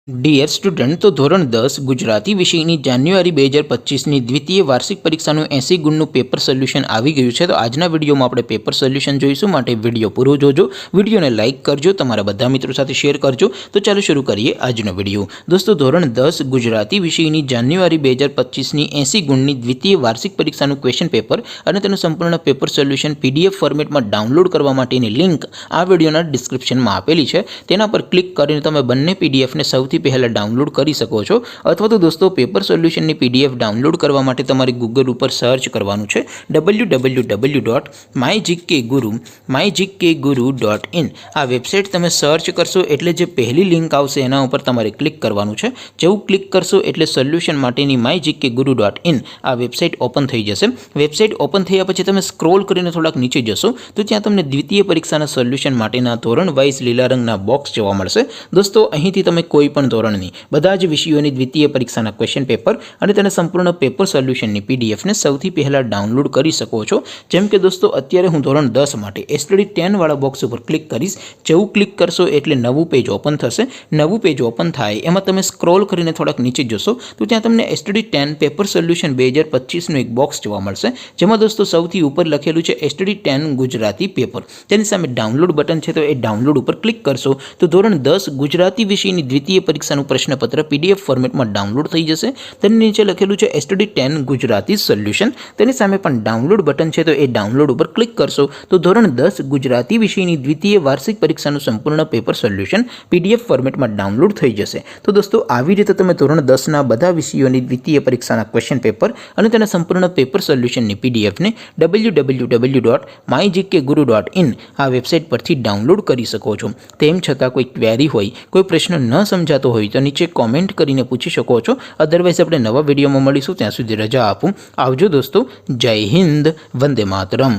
Dear student, તો ધોરણ 10 ગુજરાતી વિષયની જાન્યુઆરી 2025ની દ્વિતીય વાર્ષિક પરીક્ષાનું 80 ગુણનું પેપર સોલ્યુશન આવી ગયું છે। તો આજના વિડીયોમાં આપણે પેપર સોલ્યુશન જોઈશું, માટે વિડીયો પૂરો જોજો, વિડીયોને લાઇક કરજો, તમારા બધા મિત્રો સાથે શેર કરજો। તો ચાલો શરૂ કરીએ આજનો વિડીયો। દોસ્તો, ધોરણ 10 ગુજરાતી વિષયની જાન્યુઆરી 2025ની 80 ગુણની દ્વિતીય વાર્ષિક પરીક્ષાનું ક્વેશ્ચન પેપર અને તેનું સંપૂર્ણ પેપર સોલ્યુશન PDF ફોર્મેટમાં ડાઉનલોડ કરવા માટેની લિંક આ વિડીયોના ડિસ્ક્રિપ્શનમાં આપેલી છે। તેના પર ક્લિક કરીને તમે બંને PDFને સૌથી પહેલા ડાઉનલોડ કરી શકો છો। અથવા તો દોસ્તો, પેપર સોલ્યુશનની PDF ડાઉનલોડ કરવા માટે તમારે ગૂગલ ઉપર સર્ચ કરવાનું છે www.mygkguru.in। આ વેબસાઇટ તમે સર્ચ કરશો એટલે જે પહેલી લિંક આવશે એના ઉપર તમારે ક્લિક કરવાનું છે। જેવું ક્લિક કરશો એટલે સોલ્યુશન માટેની mygkguru.in આ વેબસાઇટ ઓપન થઈ જશે। વેબસાઇટ ઓપન થયા પછી તમે સ્ક્રોલ કરીને થોડાક નીચે જશો તો ત્યાં તમને દ્વિતીય પરીક્ષાના સોલ્યુશન માટેના ધોરણ વાઇઝ લીલા રંગના બોક્સ જોવા મળશે। દોસ્તો, અહીંથી તમે કોઈ પણ ધોરણની બધા જ વિષયોની દ્વિતીય પરીક્ષાના ક્વેશ્ચન પેપર અને તેના સંપૂર્ણ પેપર સોલ્યુશનની PDFને સૌથી પહેલા ડાઉનલોડ કરી શકો છો। જેમ કે દોસ્તો, અત્યારે હું ધોરણ 10 માટે STD 10 વાળા બોક્સ ઉપર ક્લિક કરીશ। જેવું ક્લિક કરશો એટલે નવું પેજ ઓપન થશે। નવું પેજ ઓપન થાય એમાં તમે સ્ક્રોલ કરીને થોડાક નીચે જશો તો ત્યાં તમને STD 10 પેપર સોલ્યુશન 2025નું એક બોક્સ જોવા મળશે, જેમાં દોસ્તો સૌથી ઉપર લખેલું છે STD 10 ગુજરાતી પેપર। તેની સામે ડાઉનલોડ બટન છે, તો એ ડાઉનલોડ ઉપર ક્લિક કરશો તો ધોરણ 10 ગુજરાતી વિષયની દ્વિતીય પરીક્ષાનું પ્રશ્નપત્ર PDF ફોર્મેટમાં ડાઉનલોડ થઈ જશે। તેની નીચે લખેલું છે STD 10 ગુજરાતી સોલ્યુશન। તેની સામે પણ ડાઉનલોડ બટન છે, તો એ ડાઉનલોડ ઉપર ક્લિક કરશો તો ધોરણ 10 ગુજરાતી વિષયની દ્વિતીય વાર્ષિક પરીક્ષાનું સંપૂર્ણ પેપર સોલ્યુશન PDF ફોર્મેટમાં ડાઉનલોડ થઈ જશે। તો દોસ્તો, આવી રીતે તમે ધોરણ 10ના બધા વિષયોની દ્વિતીય પરીક્ષાના ક્વેશ્ચન પેપર અને તેના સંપૂર્ણ પેપર સોલ્યુશનની PDFને www.mygkguru.in આ વેબસાઇટ પરથી ડાઉનલોડ કરી શકો છો। તેમ છતાં કોઈ ક્વેરી હોય, કોઈ પ્રશ્ન ન સમજાતો હોય તો નીચે કોમેન્ટ કરીને પૂછી શકો છો। અદરવાઇઝ આપણે નવા વિડીયોમાં મળીશું, ત્યાં સુધી રજા આપું। આવજો દોસ્તો, જય હિન્દ, વંદે માતરમ।